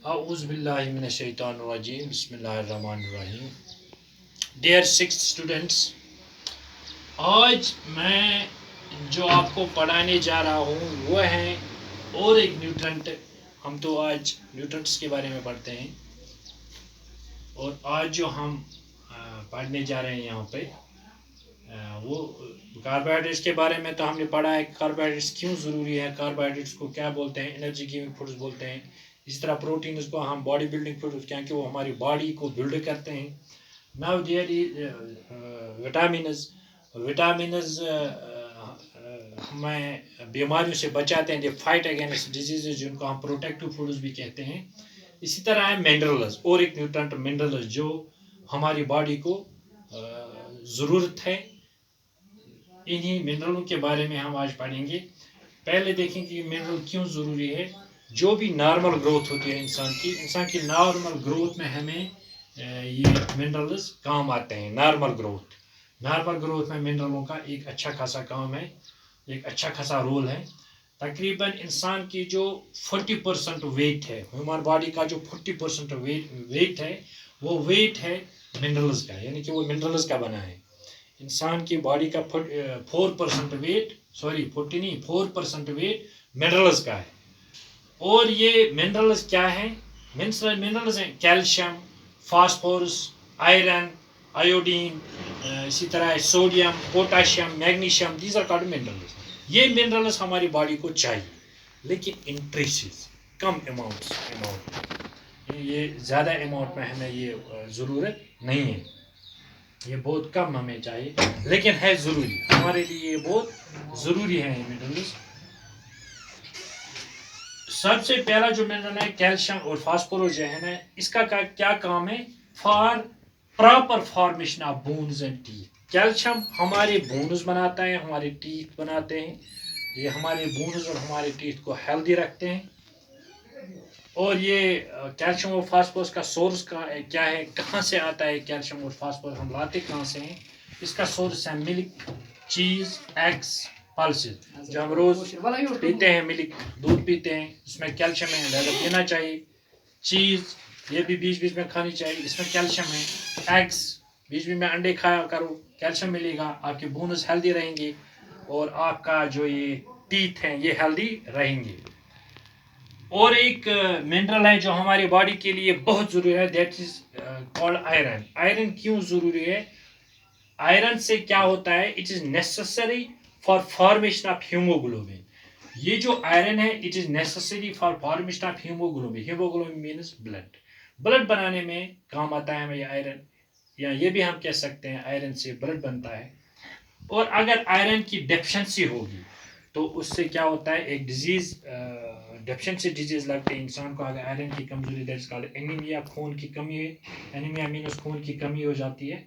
اعوذ باللہ من الشیطان الرجیم بسم اللہ الرحمن الرحیم. ڈیئر سکس اسٹوڈنٹس، آج میں جو آپ کو پڑھانے جا رہا ہوں وہ ہیں اور ایک نیوٹرنٹ. ہم تو آج نیوٹرنٹس کے بارے میں پڑھتے ہیں، اور آج جو ہم پڑھنے جا رہے ہیں یہاں پہ وہ کاربوہائیڈریٹس کے بارے میں. تو ہم نے پڑھا ہے کاربوہائیڈریٹس کیوں ضروری ہے، کاربوہائیڈریٹس کو کیا بولتے ہیں، انرجی گیونگ فوڈز بولتے ہیں. اسی طرح پروٹینز کو ہم باڈی بلڈنگ فوڈز، کیونکہ وہ ہماری باڈی کو بلڈ کرتے ہیں. ناؤ دیئر وٹامنز ہمیں بیماریوں سے بچاتے ہیں، دے فائٹ اگینسٹ ڈیزیزز، جن کو ہم پروٹیکٹیو فوڈز بھی کہتے ہیں. اسی طرح ہے منرلز، اور ایک نیوٹرنٹ منرلز جو ہماری باڈی کو ضرورت ہے. انہی منرلوں کے بارے میں ہم آج پڑھیں گے. پہلے دیکھیں کہ یہ منرل کیوں ضروری ہے. جو بھی نارمل گروتھ ہوتی ہے انسان کی نارمل گروتھ میں ہمیں یہ منرلز کام آتے ہیں. نارمل گروتھ میں منرلوں کا ایک اچھا خاصا کام ہے، ایک اچھا خاصا رول ہے. تقریباً انسان کی جو 40% ویٹ ہے، ہیومن باڈی کا جو 40% ویٹ ہے، وہ ویٹ ہے منرلز کا، یعنی کہ وہ منرلز کا بنا ہے. انسان کی باڈی کا 4% ویٹ، 4% ویٹ منرلز کا ہے. اور یہ منرلز کیا ہیں؟ منرلز ہیں کیلشیم، فاسفورس، آئرن، آیوڈین، اسی طرح sodium, potassium, magnesium. These are called minerals. یہ منرلز ہماری باڈی کو چاہیے، لیکن ان ٹریسز، کم اماؤنٹ. یہ زیادہ اماؤنٹ میں ہمیں یہ ضرورت نہیں ہے. یہ بہت کم ہمیں چاہیے، لیکن ہے ضروری ہمارے لیے، یہ بہت ضروری ہے یہ منرلز. سب سے پہلا جو منرل ہے کیلشیم اور فاسفورس جو ہے نا، اس کا کیا کام ہے؟ For proper formation of bones and teeth. Calcium ہمارے بونز بناتا ہے، ہمارے ٹیتھ بناتے ہیں. یہ ہمارے بونز اور ہمارے ٹیتھ کو ہیلدی رکھتے ہیں. اور یہ کیلشیم اور فاسفورس کا سورس کیا ہے، کہاں سے آتا ہے کیلشیم اور فاسفورس، ہم لاتے کہاں سے ہیں؟ اس کا سورس ہے ملک، چیز، ایگس، پلسز. جو ہم روز پیتے ہیں، ملک، دودھ پیتے ہیں، اس میں کیلشیم ہے، لہذا پینا چاہیے. چیز یہ بھی بیچ بیچ میں کھانی چاہیے، اس میں کیلشیم ہے. ایگس، بیچ بیچ میں انڈے کھایا کرو، کیلشیم ملے گا، آپ کے بونز ہیلدی رہیں گے، اور آپ کا جو یہ ٹیتھ ہیں یہ ہیلدی رہیں گے. اور ایک منرل ہے جو ہماری باڈی کے لیے بہت ضروری ہے، that is called iron. Iron کیوں ضروری ہے؟ آئرن سے کیا ہوتا ہے؟ It is necessary for formation of haemoglobin. یہ جو آئرن ہے، it is necessary for formation of haemoglobin. Haemoglobin means blood. Blood بنانے میں کام آتا ہے ہمیں یہ آئرن، یا یہ بھی ہم کہہ سکتے ہیں آئرن سے بلڈ بنتا ہے. اور اگر آئرن کی ڈیفیشنسی ہوگی تو اس سے کیا ہوتا ہے؟ ایک ڈیزیز، ڈیفیشنسی ڈیزیز لگتے ہیں انسان کو. اگر آئرن کی کمزوری، دیٹ از کالڈ اینیمیا، خون کی کمی ہے. اینیمیا مینس خون کی کمی ہو جاتی ہے.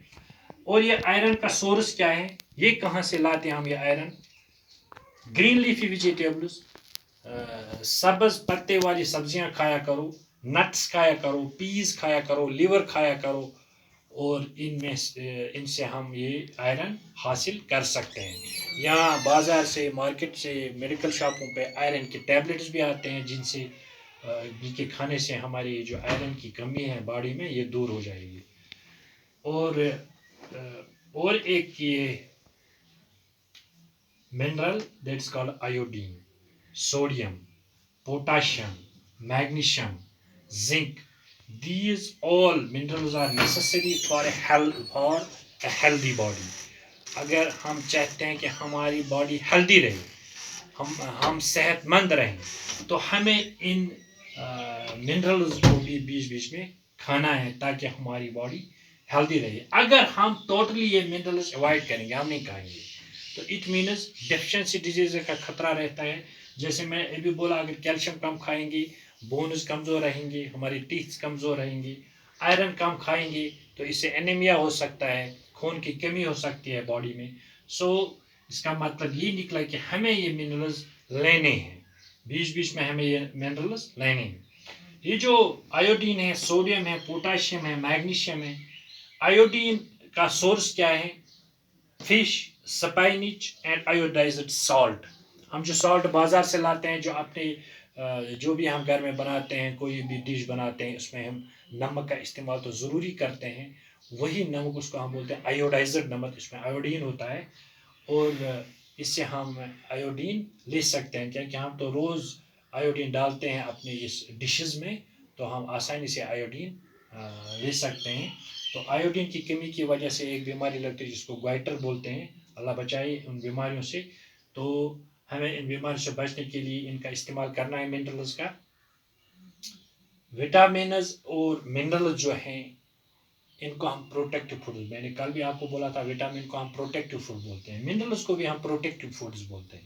اور یہ آئرن کا سورس کیا ہے؟ یہ کہاں سے لاتے ہیں ہم یہ آئرن؟ گرین لیفی ویجیٹیبلز، سبز پتے والی سبزیاں کھایا کرو، نٹس کھایا کرو، پیز کھایا کرو، لیور کھایا کرو، اور ان سے ہم یہ آئرن حاصل کر سکتے ہیں. یہاں بازار سے، مارکیٹ سے، میڈیکل شاپوں پہ آئرن کے ٹیبلٹس بھی آتے ہیں، جن کے کھانے سے ہماری جو آئرن کی کمی ہے باڈی میں یہ دور ہو جائے گی. اور ایک یہ mineral that is called iodine, sodium, potassium, magnesium, zinc. These all minerals are necessary for a healthy body. اگر ہم چاہتے ہیں کہ ہماری باڈی ہیلدی رہے، ہم صحت مند رہیں، تو ہمیں ان منرلز کو بھی بیچ بیچ میں کھانا ہے، تاکہ ہماری باڈی ہیلدی رہے. اگر ہم ٹوٹلی یہ منرلز اوائڈ کریں گے، ہم نہیں کھائیں گے، تو اٹ مینس ڈیفیشنسی ڈیزیز کا خطرہ رہتا ہے. جیسے میں ابھی بولا، اگر کیلشیم کم کھائیں گے، بونز کمزور رہیں گے، ہماری ٹیتھ کمزور رہیں گی. آئرن کم کھائیں گے تو اس سے اینیمیا ہو سکتا ہے، خون کی کمی ہو سکتی ہے باڈی میں. سو اس کا مطلب یہ نکلا کہ ہمیں یہ منرلز لینے ہیں، بیچ بیچ میں ہمیں یہ منرلز لینے ہیں. یہ جو آیوڈین ہے، سوڈیم ہے، پوٹاشیم ہے، میگنیشیم ہے. آیوڈین کا سورس کیا ہے؟ Fish, spinach and iodised salt. ہم جو سالٹ بازار سے لاتے ہیں، جو اپنے جو بھی ہم گھر میں بناتے ہیں، کوئی بھی ڈش بناتے ہیں، اس میں ہم نمک کا استعمال تو ضروری کرتے ہیں. وہی نمک اس کو ہم بولتے ہیں آیوڈائزڈ نمک، اس میں آیوڈین ہوتا ہے. اور اس سے ہم آیوڈین لے سکتے ہیں، کیونکہ ہم تو روز آیوڈین ڈالتے ہیں اپنے اس ڈشز میں، تو ہم آسانی سے آیوڈین لے سکتے ہیں. تو آیوڈین کی کمی کی وجہ سے ایک بیماری لگتی ہے جس کو گوائٹر بولتے ہیں. اللہ بچائے ان بیماریوں سے. تو ہمیں ان بیماریوں سے بچنے کے لیے ان کا استعمال کرنا ہے منرلز کا. وٹامنز اور منرلز جو ہیں ان کو ہم پروٹیکٹیو فوڈز، میں نے کل بھی آپ کو بولا تھا وٹامن کو ہم پروٹیکٹیو فوڈ بولتے ہیں، منرلز کو بھی ہم پروٹیکٹیو فوڈز بولتے ہیں.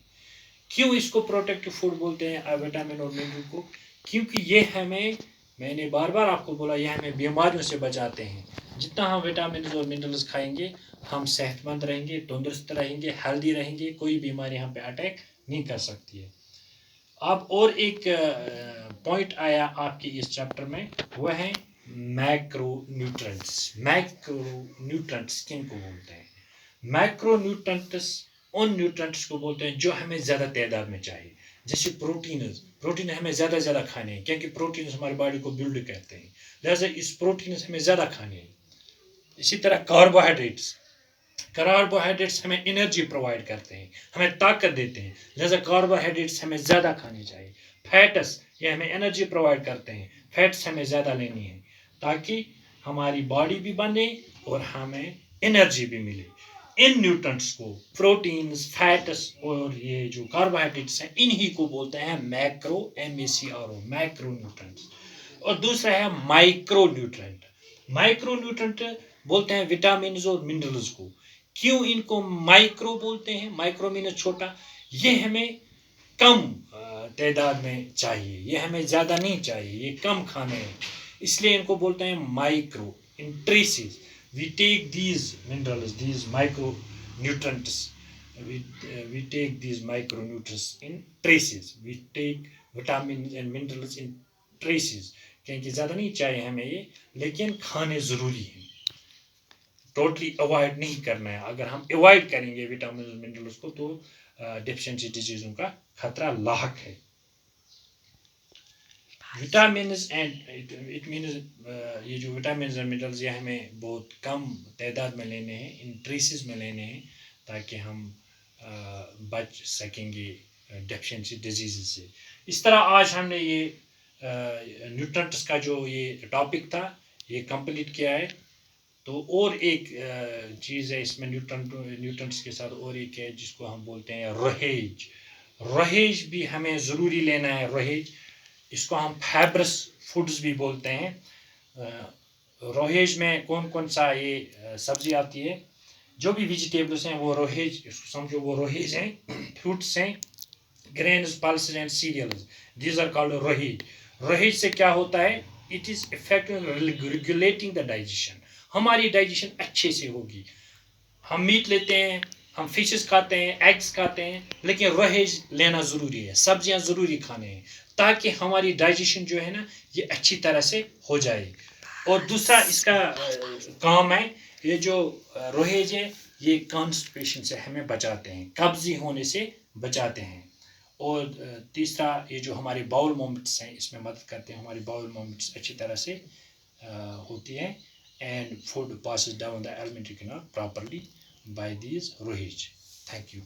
کیوں اس کو پروٹیکٹیو فوڈ بولتے ہیں وٹامن اور منرل کو؟ کیونکہ یہ ہمیں، میں نے بار بار آپ کو بولا، یہ ہمیں بیماریوں سے بچاتے ہیں. جتنا ہم وٹامنز اور منرلز کھائیں گے ہم صحت مند رہیں گے، تندرست رہیں گے، ہیلدی رہیں گے، کوئی بیماری ہم پہ اٹیک نہیں کر سکتی ہے. اب اور ایک پوائنٹ آیا آپ کے اس چیپٹر میں، وہ ہے میکرو نیوٹرنٹس. میکرو نیوٹرنٹس کن کو بولتے ہیں؟ میکرو نیوٹرنٹس ان نیوٹرنٹس کو بولتے ہیں جو ہمیں زیادہ تعداد میں چاہیے. جیسے پروٹین ہمیں زیادہ زیادہ کھانے ہیں، کیونکہ پروٹینز ہماری باڈی کو بلڈ کرتے ہیں، لہٰذا اس پروٹینز ہمیں زیادہ کھانے ہیں. اسی طرح کاربوہائیڈریٹس ہمیں انرجی پرووائڈ کرتے ہیں، ہمیں طاقت دیتے ہیں، لہذا کاربوہائیڈریٹس ہمیں زیادہ کھانے چاہیے. فیٹس یہ ہمیں انرجی پرووائڈ کرتے ہیں، فیٹس ہمیں زیادہ لینی ہے تاکہ ہماری باڈی بھی بنے اور ہمیں انرجی بھی ملے. ان نیوٹرنٹس کو، پروٹینز، فیٹس اور یہ جو کاربوہائیڈریٹس ہیں، انہی کو بولتے ہیں میکرو، میکرو نیوٹرنٹس. اور دوسرا ہے مائکرو نیوٹرنٹ. مائکرو نیوٹرنٹ بولتے ہیں وٹامنز اور منرلز کو. کیوں ان کو مائکرو بولتے ہیں؟ مائکرو مینز چھوٹا. یہ ہمیں کم تعداد میں چاہیے، یہ ہمیں زیادہ نہیں چاہیے، یہ کم کھانے ہیں، اس لیے ان کو بولتے ہیں micro. In traces we take these minerals, these micronutrients, we take these micronutrients in traces, we take vitamins and minerals in traces. کیونکہ زیادہ نہیں چاہیے ہمیں یہ، لیکن کھانے ضروری ہیں، ٹوٹلی اوائڈ نہیں کرنا ہے. اگر ہم اوائڈ کریں گے وٹامنز اور منرلس کو تو ڈیفیشنسی ڈیزیزوں کا خطرہ لاحق ہے. وٹامنز اینڈ اٹ مینز یہ جو وٹامنز اور منرلز یہ ہمیں بہت کم تعداد میں لینے ہیں، ان ٹریسز میں لینے ہیں تاکہ ہم بچ سکیں گے ڈیفیشنسی ڈیزیز سے. اس طرح آج ہم نے یہ نیوٹرنٹس کا جو یہ ٹاپک تھا یہ کمپلیٹ کیا ہے. تو اور ایک چیز ہے اس میں نیوٹرنٹس کے ساتھ اور ایک ہے جس کو ہم بولتے ہیں رہیج. رہیج بھی ہمیں ضروری لینا ہے. رہیج اس کو ہم فائبرس فوڈز بھی بولتے ہیں. رہیج میں کون کون سا یہ سبزی آتی ہے، جو بھی ویجیٹیبلس ہیں وہ رہیج، اس کو سمجھو وہ رہیج ہیں. فروٹس ہیں، greens, pulses and cereals, these are called roughage. Roughage سے کیا ہوتا ہے؟ It is effective regulating the digestion. ہماری ڈائجیشن اچھے سے ہوگی. ہم میٹ لیتے ہیں، ہم فشز کھاتے ہیں، ایگز کھاتے ہیں، لیکن رہیج لینا ضروری ہے، سبزیاں ضروری کھانے ہیں تاکہ ہماری ڈائجیشن جو ہے نا یہ اچھی طرح سے ہو جائے. اور دوسرا اس کا کام ہے، یہ جو رہیج ہے یہ کانسٹیپیشن سے ہمیں بچاتے ہیں، قبضی ہونے سے بچاتے ہیں. اور تیسرا یہ جو ہمارے باؤل موومنٹس ہیں اس میں مدد کرتے ہیں، ہماری باؤل موومنٹس اچھی طرح سے ہوتی ہیں. And food passes down the alimentary canal properly by these rohij. Thank you.